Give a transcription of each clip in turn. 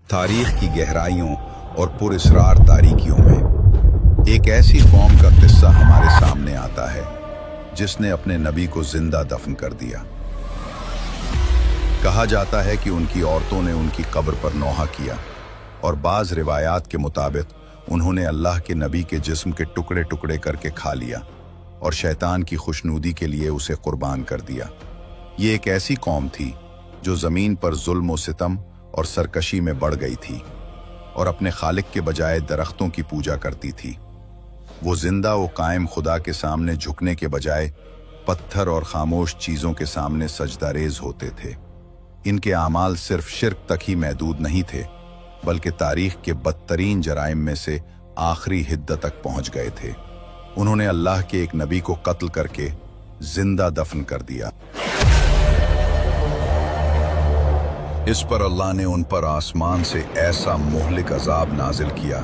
तारीख की गहराइयों और पुरअसरार तारीकियों में एक ऐसी कौम का किस्सा हमारे सामने आता है जिसने अपने नबी को जिंदा दफन कर दिया। कहा जाता है कि उनकी औरतों ने उनकी कब्र पर नौहा किया और बाज़ रिवायात के मुताबिक उन्होंने अल्लाह के नबी के जिस्म के टुकड़े टुकड़े करके खा लिया और शैतान की खुशनुदी के लिए उसे कुर्बान कर दिया। ये एक ऐसी कौम थी जो ज़मीन पर जुल्म व सितम और सरकशी में बढ़ गई थी और अपने खालिक के बजाय दरख्तों की पूजा करती थी। वो जिंदा व कायम खुदा के सामने झुकने के बजाय पत्थर और खामोश चीज़ों के सामने सजदारेज होते थे। इनके आमाल सिर्फ शिर्क तक ही महदूद नहीं थे बल्कि तारीख के बदतरीन जराइम में से आखिरी हिद्दत तक पहुंच गए थे। उन्होंने अल्लाह के एक नबी को कत्ल करके जिंदा दफन कर दिया। इस पर अल्लाह ने उन पर आसमान से ऐसा मुहलिक अजाब नाजिल किया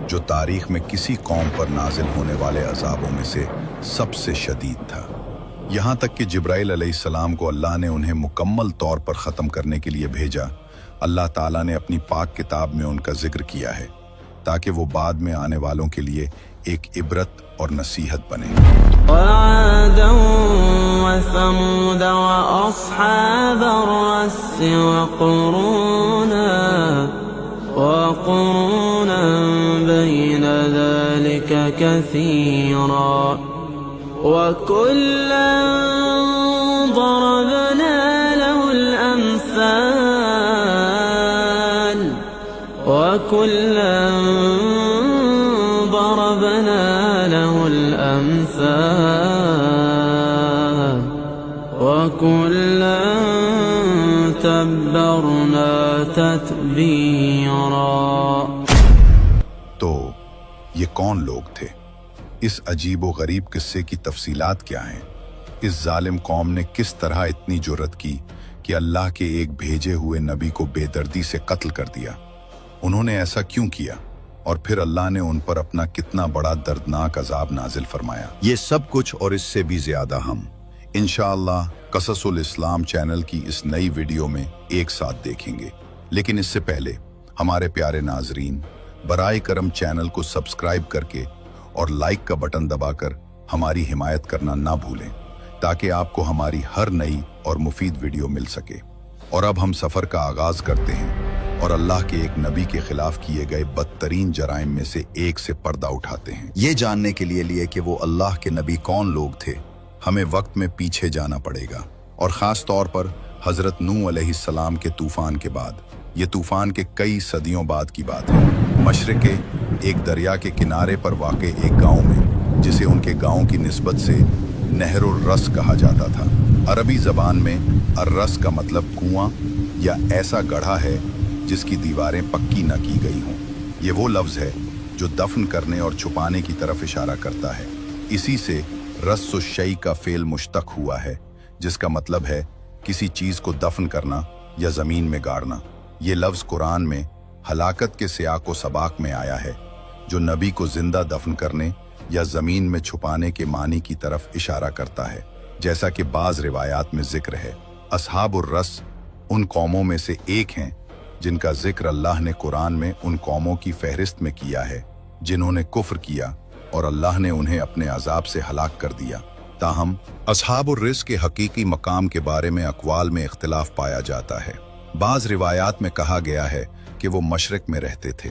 जो तारीख में किसी कौम पर नाजिल होने वाले अजाबों में से सबसे शदीद था। यहाँ तक कि जिब्राइल अलैहिस्सलाम को अल्लाह ने उन्हें मुकम्मल तौर पर ख़त्म करने के लिए भेजा। अल्लाह ताला ने अपनी पाक किताब में उनका जिक्र किया है ताकि वो बाद में आने वालों के लिए एक इबरत और नसीहत बने। ضربنا له الأمثال وكلا تبرنا تتبيرا۔ तो ये कौन लोग थे? इस अजीबो गरीब किस्से की तफसीलात क्या हैं? इस जालिम कौम ने किस तरह इतनी जुर्रत की कि अल्लाह के एक भेजे हुए नबी को बेदर्दी से कत्ल कर दिया? उन्होंने ऐसा क्यों किया और फिर अल्लाह ने उन पर अपना कितना बड़ा दर्दनाक अजाब नाजिल फरमाया? ये सब कुछ और इससे भी ज्यादा हम इंशाअल्लाह कससुल इस्लाम चैनल की इस नई वीडियो में एक साथ देखेंगे। लेकिन इससे पहले हमारे प्यारे नाजरीन, बराए करम चैनल को सब्सक्राइब करके और लाइक का बटन दबाकर हमारी हिमायत करना ना भूलें ताकि आपको हमारी हर नई और मुफीद वीडियो मिल सके। और अब हम सफ़र का आगाज करते हैं और अल्लाह के एक नबी के खिलाफ किए गए बदतरीन जराइम में से एक से पर्दा उठाते हैं। ये जानने के लिए कि वो अल्लाह के नबी कौन लोग थे, हमें वक्त में पीछे जाना पड़ेगा और ख़ास तौर पर हज़रत नूह अलैहिस्सलाम के तूफ़ान के बाद। ये तूफ़ान के कई सदियों बाद की बात है। मशरिक़ के एक दरिया के किनारे पर वाक़ एक गाँव में, जिसे उनके गाँव की निस्बत से नहरुर रस कहा जाता था। अरबी ज़बान में अर्रस का मतलब कुआं या ऐसा गढ़ा है जिसकी दीवारें पक्की न की गई हों। ये वो लफ्ज़ है जो दफन करने और छुपाने की तरफ इशारा करता है। इसी से रस्सुश्शै का फ़ेल मुश्तक हुआ है जिसका मतलब है किसी चीज़ को दफन करना या ज़मीन में गाड़ना। ये लफ्ज़ कुरान में हलाकत के सियाक़ व सबाक में आया है जो नबी को जिंदा दफन करने या ज़मीन में छुपाने के मानी की तरफ इशारा करता है। जैसा कि बाज़ रिवायात में जिक्र है, अस्हाबुर रस उन कौमों में से एक हैं जिनका जिक्र अल्लाह ने कुरान में उन कौमों की फहरिस्त में किया है जिन्होंने कुफ्र किया और अल्लाह ने उन्हें अपने अजाब से हलाक कर दिया। ताहम अस्हाबुर रिस के हकीकी मकाम के बारे में अक़वाल में इख्तिलाफ पाया जाता है। बाज़ रिवायात में कहा गया है कि वो मशरिक़ में रहते थे,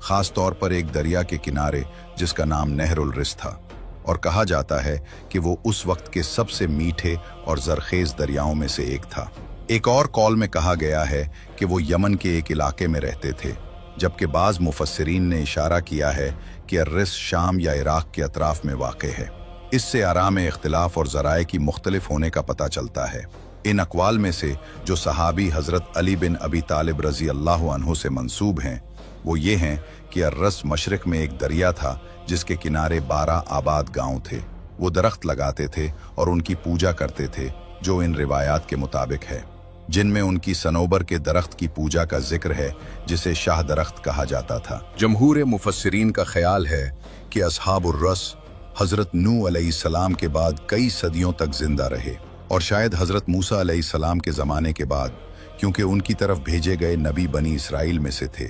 ख़ास तौर पर एक दरिया के किनारे जिसका नाम नहरुल रिस था, और कहा जाता है कि वो उस वक्त के सबसे मीठे और ज़रखेज़ दरियाओं में से एक था। एक और कौल में कहा गया है कि वो यमन के एक इलाके में रहते थे, जबकि बाज़ मुफस्सिरीन ने इशारा किया है कि अर्रिस शाम या इराक़ के अतराफ़ में वाक़ है। इससे आराम इख्तिलाफ और ज़राए की मुख्तलिफ होने का पता चलता है। इन अक़वाल में से जो सहाबी हज़रत अली बिन अबी तालिब रज़ी अल्लाह अन्हु से मंसूब हैं वो ये हैं कि अर्रस मशरिक़ में एक दरिया था जिसके किनारे 12 आबाद गांव थे। वो दरख्त लगाते थे और उनकी पूजा करते थे जो इन रिवायात के मुताबिक है, जिनमें उनकी सनोबर के दरख्त की पूजा का जिक्र है जिसे शाह दरख्त कहा जाता था। जमहूर मुफस्सिरीन का ख्याल है कि अस्हाबुर रस हज़रत नूह अलैहिस्सलाम के बाद कई सदियों तक जिंदा रहे और शायद हज़रत मूसा अलैहिस्सलाम के ज़माने के बाद क्योंकि उनकी तरफ भेजे गए नबी बनी इसराइल में से थे,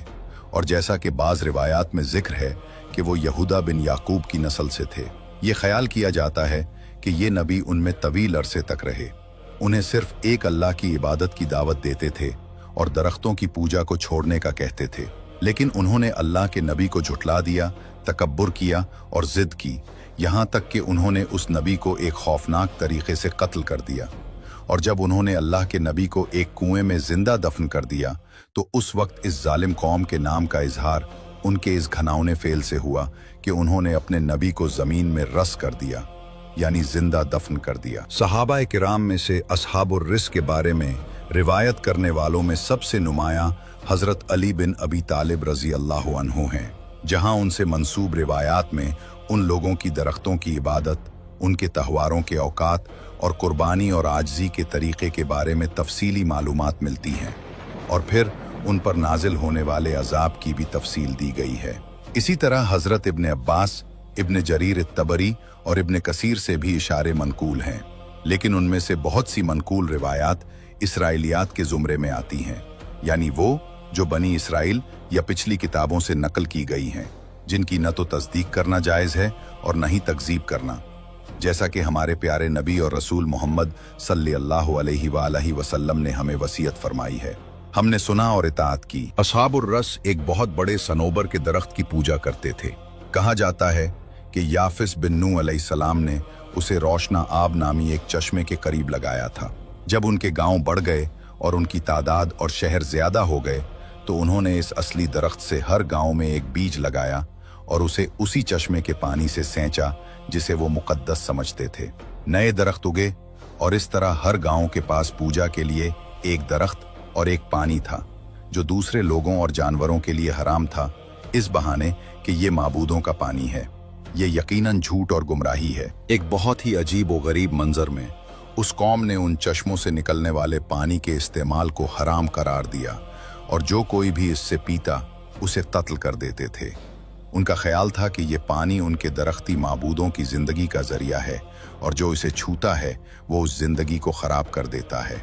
और जैसा कि बाज़ रिवायात में जिक्र है कि वो यहूदा बिन याकूब की नस्ल से थे। ये ख्याल किया जाता है कि ये नबी उनमें तवील अरसे तक रहे। उन्हें सिर्फ एक अल्लाह की इबादत की दावत देते थे और दरख्तों की पूजा को छोड़ने का कहते थे, लेकिन उन्होंने अल्लाह के नबी को झुठला दिया, तकब्बुर किया और जिद की, यहाँ तक कि उन्होंने उस नबी को एक खौफनाक तरीके से कत्ल कर दिया। और जब उन्होंने अल्लाह के नबी को एक कुएं में जिंदा दफन कर दिया तो उस वक्त इस जालिम कौम के नाम का इजहार उनके इस घनावने फेल से हुआ कि उन्होंने अपने नबी को जमीन में रस कर दिया, यानी जिंदा दफन कर दिया। सहाबा किराम में से असहाबुर रिस के बारे में रिवायत करने वालों में सबसे नुमाया हजरत अली बिन अबी तालिब रजी अल्लाह अन्हु हैं, जहां उनसे मंसूब रिवायात में उन लोगों की दरख्तों की इबादत, उनके तहवारों के औकात और कुर्बानी और आजजी के तरीके के बारे में तफसीली मालूमात मिलती हैं, और फिर उन पर नाजिल होने वाले अजाब की भी तफसील दी गई है। इसी तरह हजरत इब्न अब्बास, इब्न जरीर तबरी और इब्न कसीर से भी इशारे मनकूल हैं, लेकिन उनमें से बहुत सी मनकूल रिवायात इसराइलियात के जुमरे में आती हैं, यानी वो जो बनी इसराइल या पिछली किताबों से नकल की गई हैं, जिनकी न तो तस्दीक करना जायज़ है और न ही तकजीब करना, जैसा कि हमारे प्यारे नबी और रसूल मोहम्मद सल्लल्लाहु अलैहि वसल्लम ने हमें वसीयत फरमाई है। हमने सुना और इताअत की। असहाबुर रस एक बहुत बड़े सनोबर के दरख्त की पूजा करते थे। कहा जाता है कि याफिस बिन नूह अलैहिस्सलाम ने उसे रोशना आब नामी एक चश्मे के करीब लगाया था। जब उनके गांव बढ़ गए और उनकी तादाद और शहर ज्यादा हो गए तो उन्होंने इस असली दरख्त से हर गांव में एक बीज लगाया और उसे उसी चश्मे के पानी से सेंचा जिसे वो मुकद्दस समझते थे। नए दरख्त उगे और इस तरह हर गांव के पास पूजा के लिए एक दरख्त और एक पानी था, जो दूसरे लोगों और जानवरों के लिए हराम था, इस बहाने कि ये माबूदों का पानी है। ये यकीनन झूठ और गुमराही है। एक बहुत ही अजीब और गरीब मंजर में उस कौम ने उन चश्मों से निकलने वाले पानी के इस्तेमाल को हराम करार दिया, और जो कोई भी इससे पीता उसे कत्ल कर देते थे। उनका ख्याल था कि ये पानी उनके दरख्ती माबूदों की जिंदगी का जरिया है, और जो इसे छूता है वो उस जिंदगी को खराब कर देता है।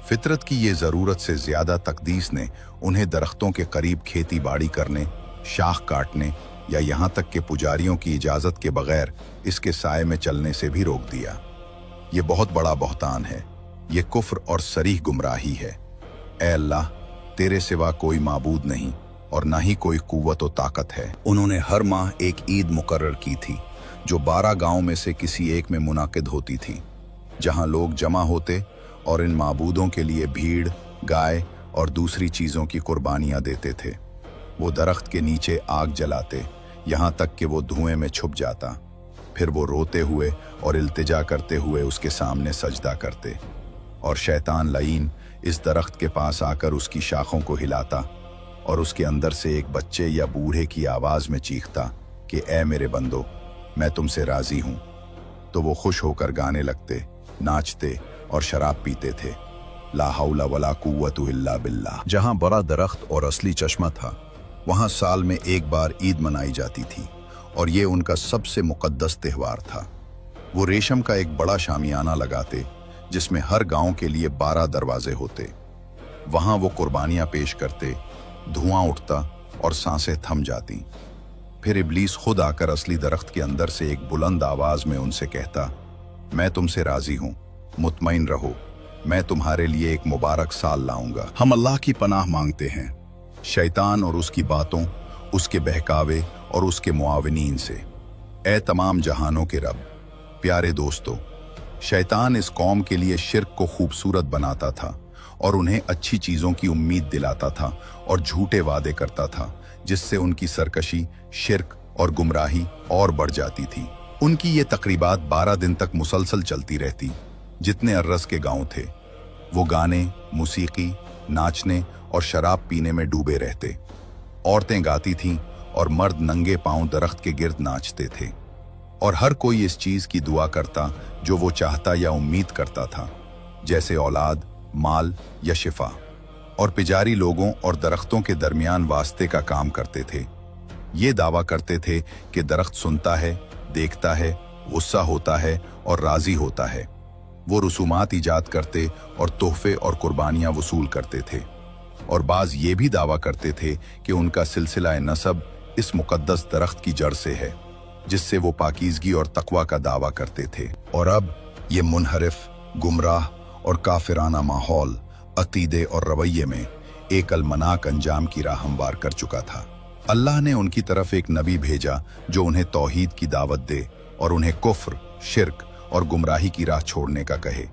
फितरत की ये ज़रूरत से ज़्यादा तकदीस ने उन्हें दरख्तों के करीब खेती बाड़ी करने, शाख काटने या यहाँ तक कि पुजारियों की इजाज़त के बगैर इसके साए में चलने से भी रोक दिया। ये बहुत बड़ा बहतान है। ये कुफ्र और सरीह गुमराही है। ए अल्लाह, तेरे सिवा कोई माबूद नहीं और ना ही कोई कुव्वत और ताकत है। उन्होंने हर माह एक ईद मुकर्रर की थी, जो 12 गांव में से किसी एक में मुनाकिद होती थी, जहां लोग जमा होते और इन माबूदों के लिए भीड़, गाय और दूसरी चीज़ों की कुर्बानियां देते थे। वो दरख्त के नीचे आग जलाते, यहाँ तक कि वो धुएं में छुप जाता। फिर वो रोते हुए और इल्तिजा करते हुए उसके सामने सजदा करते, और शैतान लईन इस दरख्त के पास आकर उसकी शाखों को हिलाता और उसके अंदर से एक बच्चे या बूढ़े की आवाज़ में चीखता कि ए मेरे बंदो, मैं तुमसे राज़ी हूँ। तो वो खुश होकर गाने लगते, नाचते और शराब पीते थे। ला हौला वला कुव्वतु इल्ला बिल्लाह। जहाँ बड़ा दरख्त और असली चश्मा था, वहाँ साल में एक बार ईद मनाई जाती थी, और ये उनका सबसे मुकद्दस त्यौहार था। वो रेशम का एक बड़ा शामियाना लगाते, जिसमें हर गांव के लिए 12 दरवाजे होते। वहाँ वो कुर्बानियाँ पेश करते, धुआं उठता और सांसें थम जाती। फिर इब्लीस खुद आकर असली दरख्त के अंदर से एक बुलंद आवाज में उनसे कहता, मैं तुमसे राजी हूँ, मुतमईन रहो, मैं तुम्हारे लिए एक मुबारक साल लाऊंगा। हम अल्लाह की पनाह मांगते हैं शैतान और उसकी बातों, उसके बहकावे और उसके मुआविनीन से। ए तमाम जहानों के रब, प्यारे दोस्तों, शैतान इस कौम के लिए शिर्क को खूबसूरत बनाता था और उन्हें अच्छी चीज़ों की उम्मीद दिलाता था और झूठे वादे करता था, जिससे उनकी सरकशी, शिर्क और गुमराही और बढ़ जाती थी। उनकी ये तकरीबात 12 दिन तक मुसलसल चलती रहती। जितने अर्रस के गांव थे, वो गाने, मूसीकी, नाचने और शराब पीने में डूबे रहते। औरतें गाती थीं और मर्द नंगे पांव दरख्त के गिर्द नाचते थे, और हर कोई इस चीज़ की दुआ करता जो वो चाहता या उम्मीद करता था, जैसे औलाद, माल या शिफा। और पुजारी लोगों और दरख्तों के दरमियान वास्ते का काम करते थे। ये दावा करते थे कि दरख्त सुनता है, देखता है, गुस्सा होता है और राजी होता है। वो रसूमात ईजाद करते और तोहफे और कुर्बानियां वसूल करते थे, और बाज ये भी दावा करते थे कि उनका सिलसिला नसब इस मुकद्दस दरख्त की जड़ से है जिससे वो पाकीज़गी और तकवा का दावा करते थे। और अब ये मुनहरिफ, गुमराह और काफिराना माहौल अकीदे और रवैये में एक अलमनाक अंजाम की राह हमवार कर चुका था। अल्लाह ने उनकी तरफ एक नबी भेजा जो उन्हें तौहीद की दावत दे और उन्हें कुफ्र, शिर्क और गुमराही की राह छोड़ने का कहे।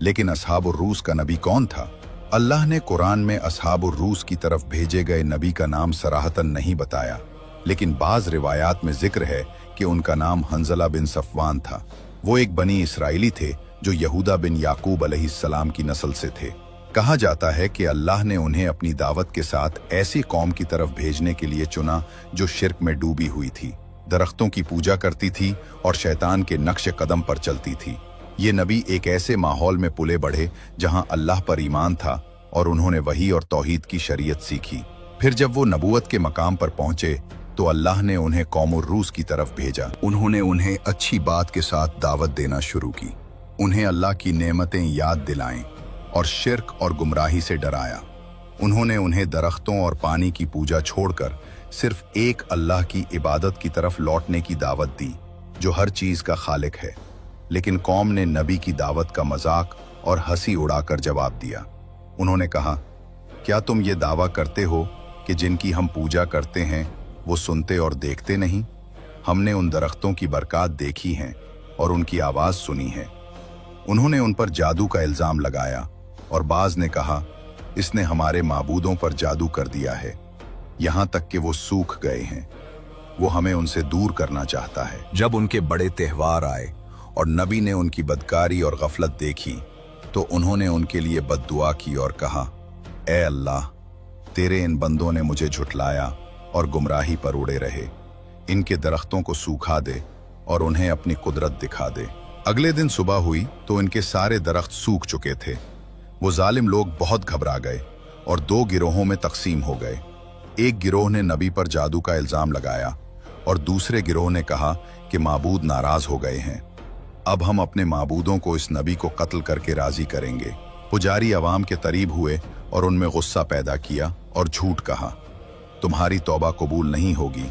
लेकिन असहाबुर रूस का नबी कौन था? अल्लाह ने कुरान में असहाबुर रूस की तरफ भेजे गए नबी का नाम सराहतन नहीं बताया, लेकिन बाज रिवायात में जिक्र है कि उनका नाम हंजला बिन सफवान था। वो एक बनी इसराइली थे जो यहूदा बिन याकूब अलैहिस्सलाम की नस्ल से थे। कहा जाता है कि अल्लाह ने उन्हें अपनी दावत के साथ ऐसी कौम की तरफ भेजने के लिए चुना जो शिर्क में डूबी हुई थी, दरख्तों की पूजा करती थी और शैतान के नक्श कदम पर चलती थी। ये नबी एक ऐसे माहौल में पुले बढ़े जहां अल्लाह पर ईमान था और उन्होंने वही और तौहीद की शरीयत सीखी। फिर जब वो नबूवत के मकाम पर पहुंचे तो अल्लाह ने उन्हें कौमुर रूस की तरफ भेजा। उन्होंने उन्हें अच्छी बात के साथ दावत देना शुरू की, उन्हें अल्लाह की नेमतें याद दिलाएं और शिर्क और गुमराही से डराया। उन्होंने उन्हें दरख्तों और पानी की पूजा छोड़कर सिर्फ एक अल्लाह की इबादत की तरफ लौटने की दावत दी जो हर चीज़ का खालिक है। लेकिन कौम ने नबी की दावत का मजाक और हंसी उड़ाकर जवाब दिया। उन्होंने कहा, क्या तुम ये दावा करते हो कि जिनकी हम पूजा करते हैं वो सुनते और देखते नहीं? हमने उन दरख्तों की बरकत देखी हैं और उनकी आवाज़ सुनी है। उन्होंने उन पर जादू का इल्ज़ाम लगाया और बाज ने कहा, इसने हमारे माबूदों पर जादू कर दिया है, यहाँ तक कि वो सूख गए हैं। वो हमें उनसे दूर करना चाहता है। जब उनके बड़े त्यौहार आए और नबी ने उनकी बदकारी और गफलत देखी तो उन्होंने उनके लिए बद्दुआ की और कहा, ए अल्लाह, तेरे इन बंदों ने मुझे झुटलाया और गुमराही पर उड़े रहे। इनके दरख्तों को सूखा दे और उन्हें अपनी कुदरत दिखा दे। अगले दिन सुबह हुई तो इनके सारे दरख्त सूख चुके थे। वो जालिम लोग बहुत घबरा गए और दो गिरोहों में तकसीम हो गए। एक गिरोह ने नबी पर जादू का इल्ज़ाम लगाया और दूसरे गिरोह ने कहा कि माबूद नाराज हो गए हैं, अब हम अपने माबूदों को इस नबी को कत्ल करके राजी करेंगे। पुजारी अवाम के करीब हुए और उनमें गुस्सा पैदा किया और झूठ कहा, तुम्हारी तौबा कबूल नहीं होगी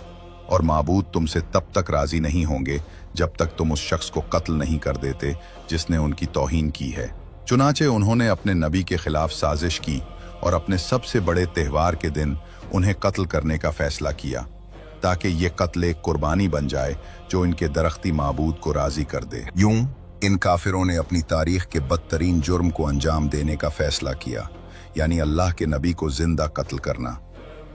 और माबूद तुमसे तब तक राजी नहीं होंगे जब तक तुम उस शख्स को कत्ल नहीं कर देते जिसने उनकी तौहीन की है। चुनाचे उन्होंने अपने नबी के खिलाफ साजिश की और अपने सबसे बड़े त्यौहार के दिन उन्हें कत्ल करने का फैसला किया ताकि ये कत्ल एक कुर्बानी बन जाए जो इनके दरख्ती माबूद को राजी कर दे। यूं इन काफिरों ने अपनी तारीख के बदतरीन जुर्म को अंजाम देने का फैसला किया, यानी अल्लाह के नबी को जिंदा कत्ल करना।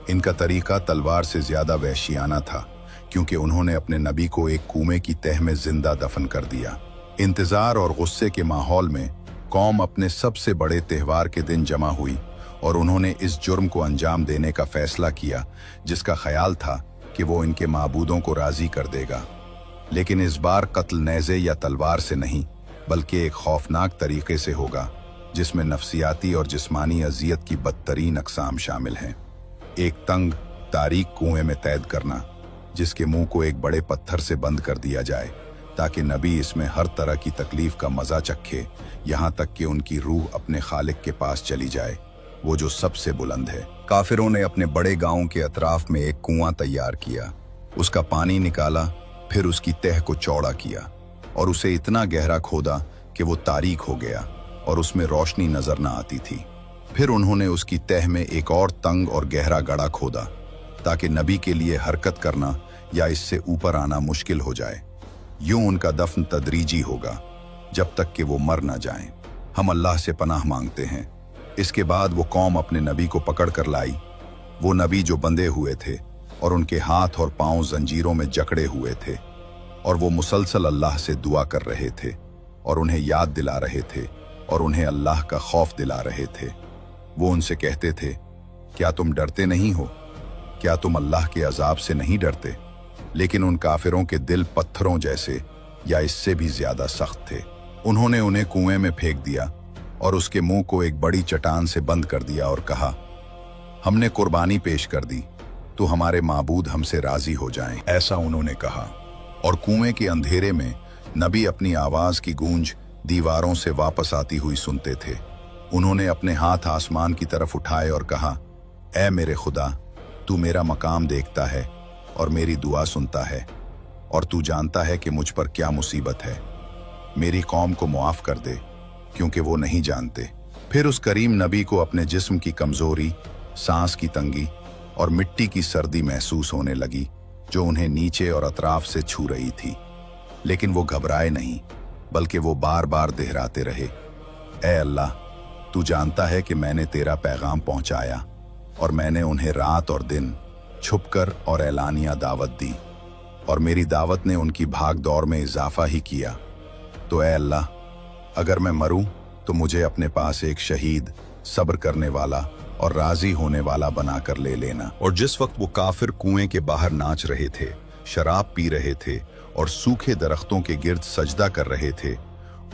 इनका तरीका तलवार से ज्यादा वहशियाना था क्योंकि उन्होंने अपने नबी को एक कुएं की तह में जिंदा दफन कर दिया। इंतजार और गुस्से के माहौल में कौम अपने सबसे बड़े त्यौहार के दिन जमा हुई और उन्होंने इस जुर्म को अंजाम देने का फैसला किया जिसका ख्याल था कि वो इनके माबूदों को राजी कर देगा। लेकिन इस बार कत्ल नेज़े या तलवार से नहीं बल्कि एक खौफनाक तरीके से होगा जिसमें नफसियाती और जिस्मानी अजियत की बदतरीन अक़साम शामिल हैं। एक तंग तारीक कुएं में कैद करना जिसके मुंह को एक बड़े पत्थर से बंद कर दिया जाए ताकि नबी इसमें हर तरह की तकलीफ का मजा चखे, यहाँ तक कि उनकी रूह अपने खालिक के पास चली जाए, वो जो सबसे बुलंद है। काफिरों ने अपने बड़े गांव के अतराफ में एक कुआं तैयार किया, उसका पानी निकाला, फिर उसकी तह को चौड़ा किया और उसे इतना गहरा खोदा कि वो तारीक हो गया और उसमें रोशनी नजर न आती थी। फिर उन्होंने उसकी तह में एक और तंग और गहरा गड्ढा खोदा ताकि नबी के लिए हरकत करना या इससे ऊपर आना मुश्किल हो जाए। यूं उनका दफन तदरीजी होगा जब तक कि वो मर न जाएं। हम अल्लाह से पनाह मांगते हैं। इसके बाद वो कौम अपने नबी को पकड़ कर लाई, वो नबी जो बंधे हुए थे और उनके हाथ और पांव जंजीरों में जकड़े हुए थे, और वो मुसलसल अल्लाह से दुआ कर रहे थे और उन्हें याद दिला रहे थे और उन्हें अल्लाह का खौफ दिला रहे थे। वो उनसे कहते थे, क्या तुम डरते नहीं हो? क्या तुम अल्लाह के अजाब से नहीं डरते? लेकिन उन काफिरों के दिल पत्थरों जैसे या इससे भी ज्यादा सख्त थे। उन्होंने उन्हें कुएं में फेंक दिया और उसके मुंह को एक बड़ी चट्टान से बंद कर दिया और कहा, हमने कुर्बानी पेश कर दी तो हमारे माबूद हमसे राजी हो जाएं। ऐसा उन्होंने कहा और कुएं के अंधेरे में नबी अपनी आवाज की गूंज दीवारों से वापस आती हुई सुनते थे। उन्होंने अपने हाथ आसमान की तरफ उठाए और कहा, ऐ मेरे खुदा, तू मेरा मकाम देखता है और मेरी दुआ सुनता है, और तू जानता है कि मुझ पर क्या मुसीबत है। मेरी कौम को मुआफ कर दे, क्योंकि वो नहीं जानते। फिर उस करीम नबी को अपने जिस्म की कमजोरी, सांस की तंगी और मिट्टी की सर्दी महसूस होने लगी, जो उन्हें नीचे और अतराफ से छू रही थी। लेकिन वो घबराए नहीं, बल्कि वो बार बार दोहराते रहे, ऐ अल्लाह, तू जानता है कि मैंने तेरा पैगाम पहुंचाया और मैंने उन्हें रात और दिन छुपकर और ऐलानिया दावत दी, और मेरी दावत ने उनकी भाग दौड़ में इजाफा ही किया। तो ऐ अल्लाह, अगर मैं मरूं तो मुझे अपने पास एक शहीद, सब्र करने वाला और राजी होने वाला बनाकर ले लेना। और जिस वक्त वो काफिर कुएं के बाहर नाच रहे थे, शराब पी रहे थे और सूखे दरख्तों के गिर्द सजदा कर रहे थे,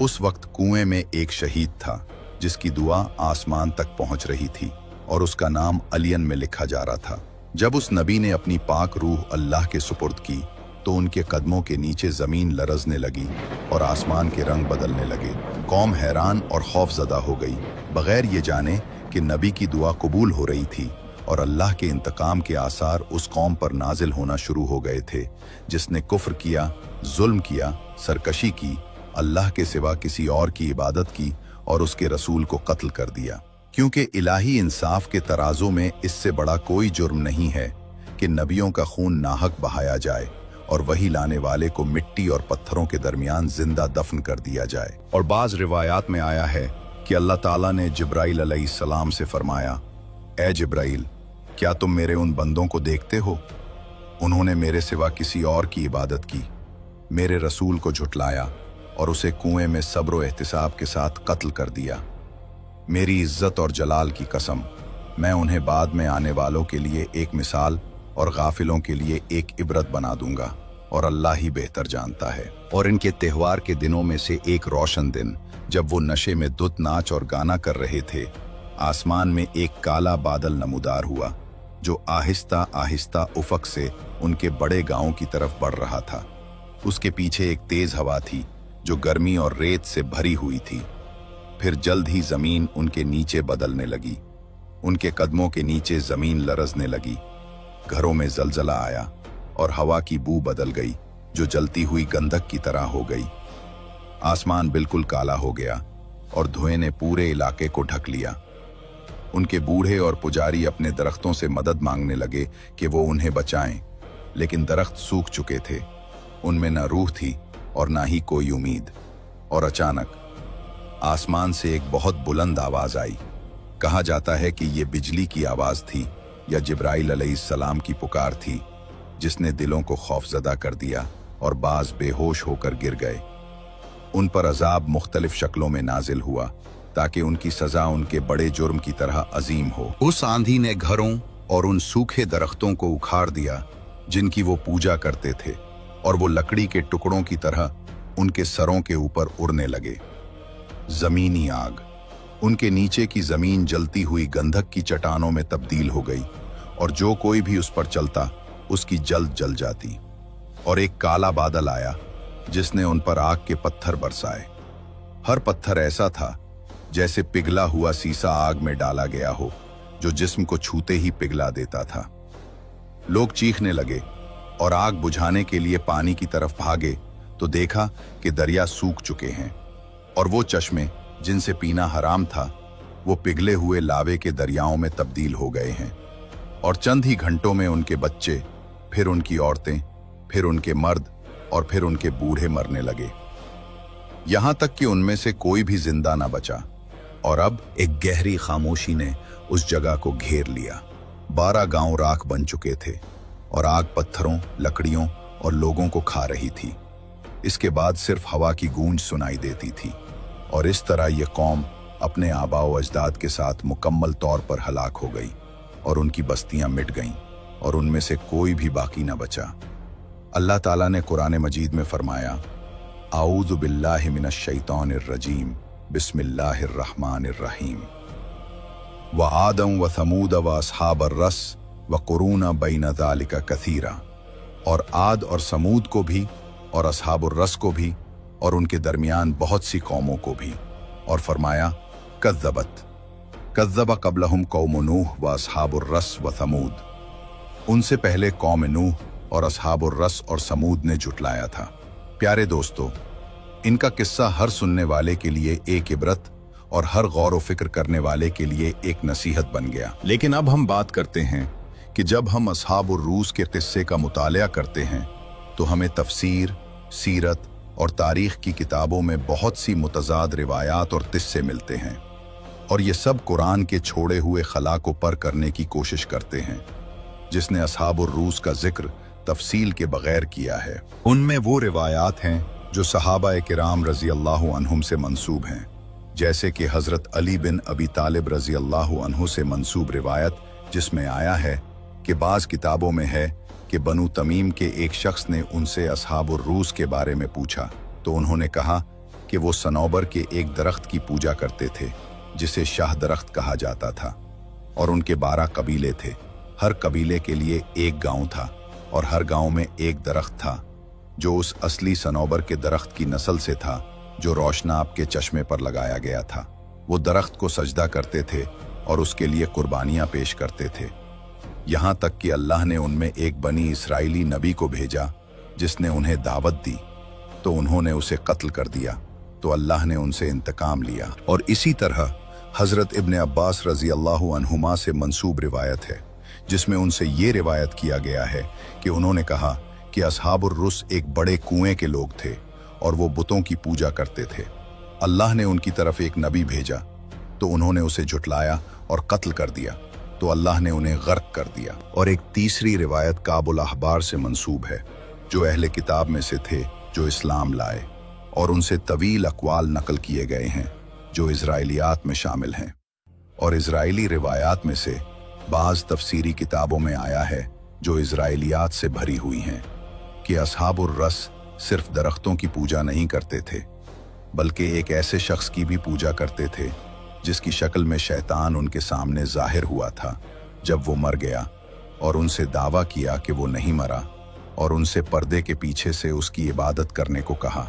उस वक्त कुएं में एक शहीद था जिसकी दुआ आसमान तक पहुंच रही थी और उसका नाम अलियन में लिखा जा रहा था। जब उस नबी ने अपनी पाक रूह अल्लाह के सुपुर्द की तो उनके कदमों के नीचे जमीन लरजने लगी और आसमान के रंग बदलने लगे। कौम हैरान और खौफजदा हो गई, बगैर ये जाने कि नबी की दुआ कबूल हो रही थी और अल्लाह के इंतकाम के आसार उस कौम पर नाजिल होना शुरू हो गए थे जिसने कुफ्र किया, जुल्म किया, सरकशी की, अल्लाह के सिवा किसी और की इबादत की और उसके रसूल को कत्ल कर दिया। क्योंकि इलाही इंसाफ के तराजों में इससे बड़ा कोई जुर्म नहीं है कि नबियों का खून नाहक बहाया जाए और वही लाने वाले को मिट्टी और पत्थरों के दरमियान जिंदा दफन कर दिया जाए। और बाज रिवायात में आया है कि अल्लाह ताला ने जिब्राइल अलैहिस्सलाम से फरमाया, ए जिब्राइल, क्या तुम मेरे उन बंदों को देखते हो? उन्होंने मेरे सिवा किसी और की इबादत की, मेरे रसूल को झुटलाया और उसे कुएं में सब्र व एहतिसाब के साथ कत्ल कर दिया। मेरी इज्जत और जलाल की कसम, मैं उन्हें बाद में आने वालों के लिए एक मिसाल और गाफिलों के लिए एक इबरत बना दूंगा, और अल्लाह ही बेहतर जानता है। और इनके त्योहार के दिनों में से एक रोशन दिन, जब वो नशे में धुत नाच और गाना कर रहे थे, आसमान में एक काला बादल नमूदार हुआ जो आहिस्ता आहिस्ता उफक से उनके बड़े गांव की तरफ बढ़ रहा था। उसके पीछे एक तेज हवा थी जो गर्मी और रेत से भरी हुई थी। फिर जल्द ही जमीन उनके नीचे बदलने लगी, उनके कदमों के नीचे जमीन लरजने लगी, घरों में जलजला आया और हवा की बू बदल गई जो जलती हुई गंधक की तरह हो गई। आसमान बिल्कुल काला हो गया और धुएं ने पूरे इलाके को ढक लिया। उनके बूढ़े और पुजारी अपने दरख्तों से मदद मांगने लगे कि वो उन्हें बचाएं, लेकिन दरख्त सूख चुके थे, उनमें न रूह थी और ना ही कोई उम्मीद। और अचानक आसमान से एक बहुत बुलंद आवाज आई। कहा जाता है कि ये बिजली की आवाज थी या जिब्राइल अलैहिस्सलाम की पुकार थी, जिसने दिलों को खौफजदा कर दिया और बाज बेहोश होकर गिर गए। उन पर अजाब मुख्तलिफ शक्लों में नाजिल हुआ ताकि उनकी सजा उनके बड़े जुर्म की तरह अजीम हो। उस आंधी ने घरों और उन सूखे दरख्तों को उखाड़ दिया जिनकी वो पूजा करते थे, और वो लकड़ी के टुकड़ों की तरह उनके सरों के ऊपर उड़ने लगे। जमीनी आग, उनके नीचे की जमीन जलती हुई गंधक की चट्टानों में तब्दील हो गई और जो कोई भी उस पर चलता उसकी जल्द जल जाती। और एक काला बादल आया जिसने उन पर आग के पत्थर बरसाए। हर पत्थर ऐसा था जैसे पिघला हुआ सीसा आग में डाला गया हो, जो जिस्म को छूते ही पिघला देता था। लोग चीखने लगे और आग बुझाने के लिए पानी की तरफ भागे तो देखा कि दरिया सूख चुके हैं और वो चश्मे जिनसे पीना हराम था वो पिघले हुए लावे के दरियाओं में तब्दील हो गए हैं। और चंद ही घंटों में उनके बच्चे, फिर उनकी औरतें, फिर उनके मर्द और फिर उनके बूढ़े मरने लगे, यहां तक कि उनमें से कोई भी जिंदा ना बचा। और अब एक गहरी खामोशी ने उस जगह को घेर लिया। 12 गांव राख बन चुके थे और आग पत्थरों, लकड़ियों और लोगों को खा रही थी। इसके बाद सिर्फ हवा की गूंज सुनाई देती थी। और इस तरह यह कौम अपने आबाओ अजदाद के साथ मुकम्मल तौर पर हलाक हो गई और उनकी बस्तियां मिट गईं और उनमें से कोई भी बाकी न बचा। अल्लाह ताला ने कुरान मजीद में फरमाया, आऊज़ु बिल्लाहि मिनश शैतानिर रजीम, बिस्मिल्लाहिर रहमानिर रहीम। व आदम व समूद व अस्हाबर रस व कुरूना बैन ज़ालिका कसीरा। और आद और समूद को भी और अस्हाबुर रस को भी और उनके दरमियान बहुत सी कौमों को भी, और फरमाया कज़्ज़ब क़ब्लहुम कौम नूह व अस्हाबुर रस व समूद। उनसे पहले कौम नूह और अस्हाबुर रस और समूद ने जुटलाया था। प्यारे दोस्तों, इनका किस्सा हर सुनने वाले के लिए एक इबरत और हर गौर व फिक्र करने वाले के लिए एक नसीहत बन गया। लेकिन अब हम बात करते हैं कि जब हम अस्हाबुर रूस के किस्से का मुतालिया करते हैं तो हमें तफसीर, सीरत और तारीख की किताबों में बहुत सी मुतज़ाद रिवायात और किस्से मिलते हैं, और ये सब कुरान के छोड़े हुए खला को पर करने की कोशिश करते हैं जिसने अस्हाबुर रूस का जिक्र तफसील के बगैर किया है। उनमें वो रिवायात हैं जो सहाबा किराम रज़ी अल्लाह अन्हुम से मंसूब हैं, जैसे कि हज़रत अली बिन अबी तालिब रज़ी अल्लाह अन्हु से मंसूब रिवायत जिसमें आया है कि बाज़ किताबों में है कि बनु तमीम के एक शख्स ने उनसे अस्हाबुर रूस के बारे में पूछा तो उन्होंने कहा कि वो सनौबर के एक दरख्त की पूजा करते थे जिसे शाह दरख्त कहा जाता था, और उनके 12 कबीले थे। हर कबीले के लिए एक गांव था और हर गांव में एक दरख्त था जो उस असली सनौबर के दरख्त की नस्ल से था जो रोशनाब के चश्मे पर लगाया गया था। वो दरख्त को सजदा करते थे और उसके लिए कुर्बानियां पेश करते थे, यहाँ तक कि अल्लाह ने उनमें एक बनी इसराइली नबी को भेजा जिसने उन्हें दावत दी तो उन्होंने उसे कत्ल कर दिया, तो अल्लाह ने उनसे इंतकाम लिया। और इसी तरह हज़रत इब्न अब्बास रज़ी अल्लाहु अन्हुमा से मंसूब रिवायत है जिसमें उनसे ये रिवायत किया गया है कि उन्होंने कहा कि अस्हाबुर रुस एक बड़े कुएं के लोग थे और वो बुतों की पूजा करते थे। अल्लाह ने उनकी तरफ एक नबी भेजा तो उन्होंने उसे झुटलाया और कत्ल कर दिया, तो अल्लाह ने उन्हें गर्क कर दिया। और एक तीसरी रिवायत काबुल अहबार से मंसूब है जो अहले किताब में से थे जो इस्लाम लाए, और उनसे तवील अक़वाल नकल किए गए हैं जो इज़राइलियात में शामिल हैं। और इज़राइली रिवायात में से बाज़ तफसीरी किताबों में आया है जो इज़राइलियात से भरी हुई हैं कि अस्हाबुर रस सिर्फ दरख्तों की पूजा नहीं करते थे बल्कि एक ऐसे शख्स की भी पूजा करते थे जिसकी शक्ल में शैतान उनके सामने ज़ाहिर हुआ था जब वो मर गया, और उनसे दावा किया कि वो नहीं मरा और उनसे पर्दे के पीछे से उसकी इबादत करने को कहा।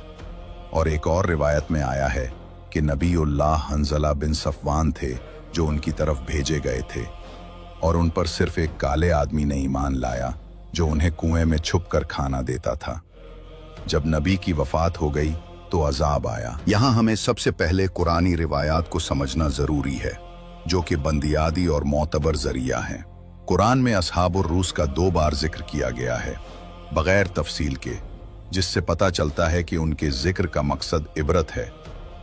और एक और रिवायत में आया है कि नबीउल्लाह हंज़ला बिन सफ़वान थे जो उनकी तरफ भेजे गए थे, और उन पर सिर्फ एक काले आदमी ने ईमान लाया जो उन्हें कुएं में छुप कर खाना देता था। जब नबी की वफ़ात हो गई तो अजाब आया। यहाँ हमें सबसे पहले कुरानी रिवायात को समझना ज़रूरी है जो कि बंदियादी और मोतबर ज़रिया हैं। कुरान में अस्हाबुर रूस का 2 बार जिक्र किया गया है बगैर तफसील के, जिससे पता चलता है कि उनके जिक्र का मकसद इबरत है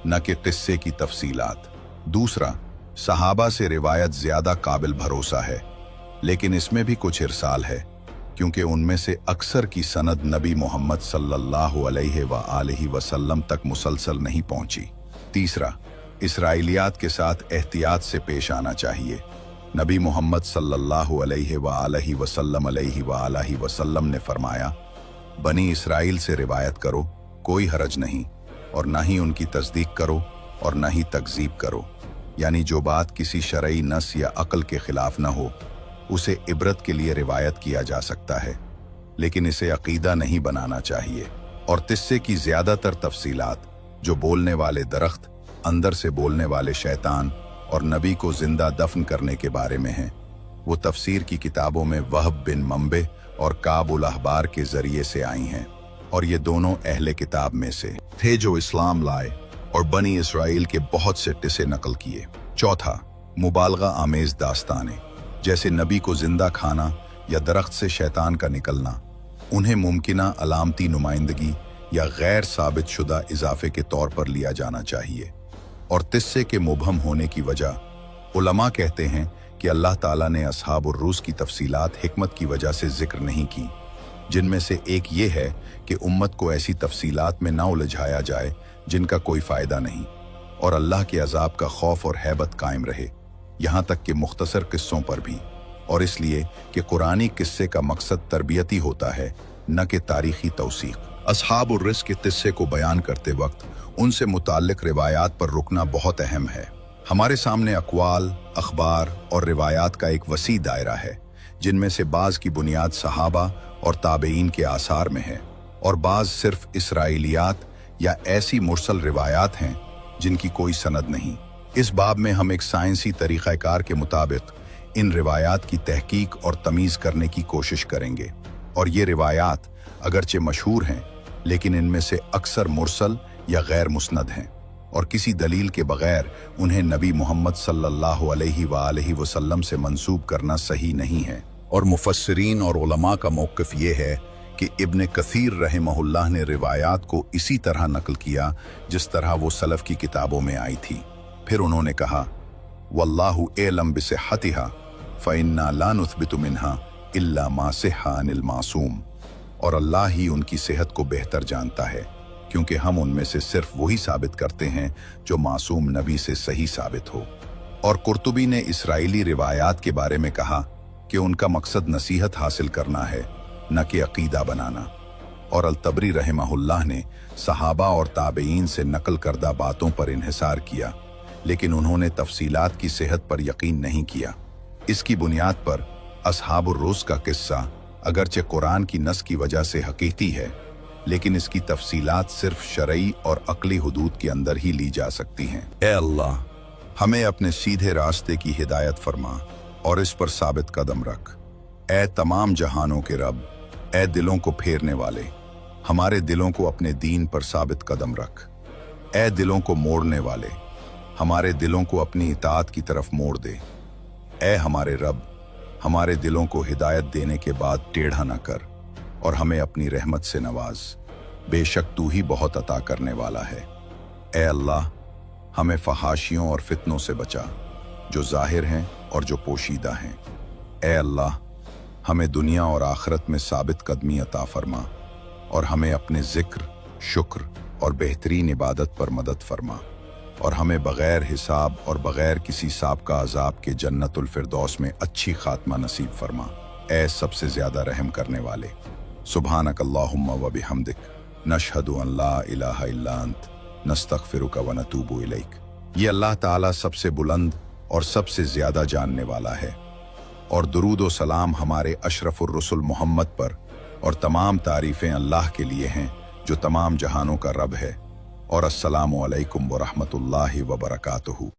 न कि किस्से की तफसीलात। दूसरा, सहाबा से रिवायत ज़्यादा काबिल भरोसा है, लेकिन इसमें भी कुछ इरसाल है क्योंकि उनमें से अक्सर की सनद नबी मोहम्मद सल्लल्लाहु अलैहि वसल्लम तक मुसलसल नहीं पहुंची। तीसरा, इसराइलियात के साथ एहतियात से पेश आना चाहिए। नबी मोहम्मद सल्लल्लाहु अलैहि वसल्लम ने फरमाया, बनी इसराइल से रिवायत करो, कोई हरज नहीं, और ना ही उनकी तस्दीक करो और ना ही तकजीब करो, यानी जो बात किसी शरई नस या अक्ल के खिलाफ न हो उसे इबरत के लिए रिवायत किया जा सकता है, लेकिन इसे अकीदा नहीं बनाना चाहिए। और किस्से की ज़्यादातर तफसीलात जो बोलने वाले दरख्त, अंदर से बोलने वाले शैतान और नबी को जिंदा दफन करने के बारे में हैं, वो तफसीर की किताबों में वहब बिन मंबे और काबुल अहबार के जरिए से आई हैं, और ये दोनों अहले किताब में से थे जो इस्लाम लाए और बनी इसराइल के बहुत से किस्से नकल किए। चौथा, मुबालगा आमेज दास्तानें, जैसे नबी को जिंदा खाना या दरख्त से शैतान का निकलना, उन्हें मुमकिना अलामती नुमाइंदगी या गैर साबित शुदा इजाफे के तौर पर लिया जाना चाहिए। और किस्से के मुबहम होने की वजह उलमा कहते हैं कि अल्लाह ताला ने अस्हाबुर रूस की तफसीलात हिकमत की वजह से जिक्र नहीं की, जिनमें से एक ये है कि उम्मत को ऐसी तफसीलात में ना उलझाया जाए जिनका कोई फ़ायदा नहीं, और अल्लाह के अजाब का खौफ और हैबत कायम रहे, यहाँ तक कि मुख्तसर किस्सों पर भी। और इसलिए कि कुरानी किस्से का मकसद तरबियती होता है, न कि तारीखी तौसीक। अस्हाबुर रिस के किस्से को बयान करते वक्त उनसे मुताल्लिक रिवायात पर रुकना बहुत अहम है। हमारे सामने अक़वाल, अखबार और रिवायात का एक वसी दायरा है, जिनमें से बाज़ की बुनियाद सहाबा और ताबईन के आसार में है, और बाज़ सिर्फ इसराइलियात या ऐसी मुरसल रिवायात हैं जिनकी कोई सनद नहीं। इस बाब में हम एक साइंसी तरीक़ाकार के मुताबिक इन रिवायात की तहकीक और तमीज़ करने की कोशिश करेंगे। और ये रिवायात अगरचे मशहूर हैं, लेकिन इनमें से अक्सर मुरसल या गैर मुस्नद हैं और किसी दलील के बगैर उन्हें नबी मोहम्मद सल्लल्लाहु अलैहि वसल्लम से मंसूब करना सही नहीं है। और मुफस्सिरीन और उलमा का मौक़िफ़ ये है कि इब्न कसीर रहमहुल्लाह ने रिवायात को इसी तरह नकल किया जिस तरह वो सलफ़ की किताबों में आई थी। फिर उन्होंने कहा, वल्लाहु एलम बिसिहतिहा फ़इन्ना ला नुथबितु मिन्हा इल्ला मा सिहा अनिल मासूम। और अल्लाह ही उनकी सेहत को बेहतर जानता है, क्योंकि हम उनमें से सिर्फ वही साबित करते हैं जो मासूम नबी से सही साबित हो। और कुर्तुबी ने इसराइली रिवायात के बारे में कहा कि उनका मकसद नसीहत हासिल करना है, न कि अकीदा बनाना। और अल-तबरी रहमहुल्लाह ने सहाबा और ताबईन से नकल करदा बातों पर इन्हिसार किया, लेकिन उन्होंने तफसीलात की सेहत पर यकीन नहीं किया। इसकी बुनियाद पर असहाबुर रुस का किस्सा अगरचे कुरान की नस की वजह से हकीकी है, लेकिन इसकी तफसीलात सिर्फ शरई और अक्ली हुदूद के अंदर ही ली जा सकती हैं। ए अल्लाह, हमें अपने सीधे रास्ते की हिदायत फरमा और इस पर साबित कदम रख। ए तमाम जहानों के रब, ए दिलों को फेरने वाले, हमारे दिलों को अपने दीन पर साबित कदम रख। ए दिलों को मोड़ने वाले, हमारे दिलों को अपनी इताअत की तरफ मोड़ दे। ए हमारे रब, हमारे दिलों को हिदायत देने के बाद टेढ़ा न कर और हमें अपनी रहमत से नवाज, बेशक तू ही बहुत अता करने वाला है। ए अल्लाह, हमें फहाशियों और फितनों से बचा, जो जाहिर हैं और जो पोशीदा हैं। ए अल्लाह, हमें दुनिया और आखिरत में साबित कदमी अता फरमा और हमें अपने जिक्र, शुक्र और बेहतरीन इबादत पर मदद फरमा, और हमें बग़ैर हिसाब और बग़ैर किसी साबका अज़ाब के जन्नतुल फिरदौस में अच्छी खात्मा नसीब फरमा। ए सबसे ज़्यादा रहम करने वाले, सुब्हानक अल्लाहुम्मा व बिहम्दिक, नशहदु अन ला इलाहा इल्ला अंत, नस्तगफिरुका व नतूबु इलैक। ये अल्लाह ताला सबसे बुलंद और सबसे ज़्यादा जानने वाला है। और दुरूद व सलाम हमारे अशरफुर रसूल मोहम्मद पर, और तमाम तारीफ़ें अल्लाह के लिए हैं जो तमाम जहानों का रब है। और अस्सलामु अलैकुम व रहमतुल्लाहि व बरकातुहू।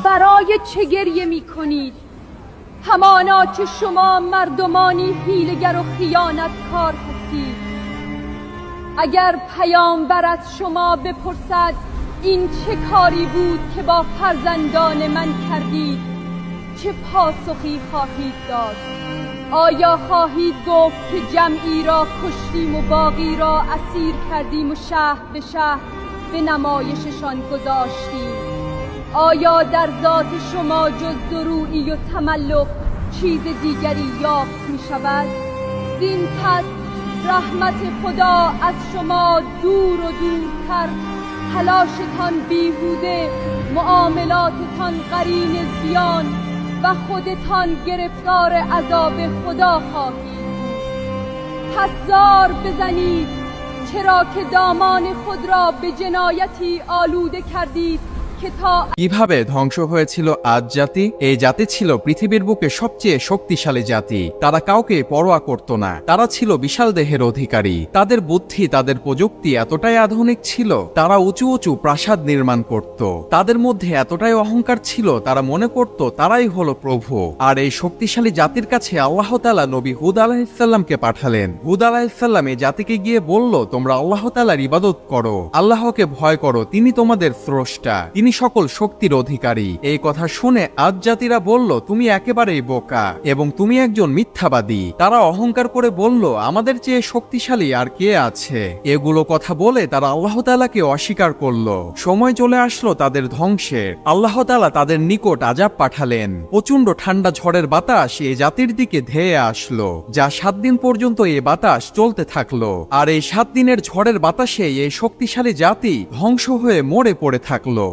برای چه گریه می کنید؟ همانا که شما مردمانی حیله‌گر و خیانتکار هستید. اگر پیامبر از شما بپرسد این چه کاری بود که با فرزندان من کردید، چه پاسخی خواهید داد؟ آیا خواهید گفت که جمعی را کشتیم و باقی را اسیر کردیم و شهر به شهر به نمایششان گذاشتیم؟ آیا در ذات شما جز درویی و تملق چیز دیگری یافت می شود؟ زین پس رحمت خدا از شما دور و دورتر، تلاشتان بیهوده معاملاتتان قرین زیان و خودتان گرفتار عذاب خدا خواهید بود. پس زار بزنید، چرا که دامان خود را به جنایتی آلوده کردید که تا কিভাবে ধ্বংস হয়েছিল আদ জাতি? এই জাতি ছিল পৃথিবীর বুকে সবচেয়ে শক্তিশালী জাতি। তারা কাউকে পরোয়া করত না। তারা ছিল বিশাল দেহের অধিকারী। তাদের বুদ্ধি, তাদের প্রযুক্তি এতটাই আধুনিক ছিল, তারা উঁচু উঁচু প্রাসাদ নির্মাণ করত। তাদের মধ্যে এতটাই অহংকার ছিল, তারা মনে করত তারাই হলো প্রভু। আর এই শক্তিশালী জাতির কাছে আল্লাহ তাআলা নবী হুদ আলাইহিসসালামকে পাঠালেন। হুদ আলাইহিসসালাম এই জাতিকে গিয়ে বলল, তোমরা আল্লাহ তাআলার ইবাদত করো, আল্লাহকে ভয় করো, তিনি তোমাদের স্রষ্টা, তিনি সকল শক্তির অধিকারী। এই কথা শুনে আদ জাতিরা বলল, তুমি একেবারেই বোকা এবং তুমি একজন মিথ্যাবাদী। তারা অহংকার করে বলল, আমাদের চেয়ে শক্তিশালী আর কে আছে? এগুলো কথা বলে তারা আল্লাহ তাআলাকে অস্বীকার করলো। সময় চলে আসলো তাদের ধ্বংসের। আল্লাহ তাআলা তাদের নিকট আযাব পাঠালেন। প্রচন্ড ঠান্ডা ঝড়ের বাতাস এই জাতির দিকে ধেয়ে আসলো, যা 7 দিন পর্যন্ত এই বাতাস চলতে থাকলো। আর এই 7 দিনের ঝড়ের বাতাসে এই শক্তিশালী জাতি ধ্বংস হয়ে মরে পড়ে থাকলো।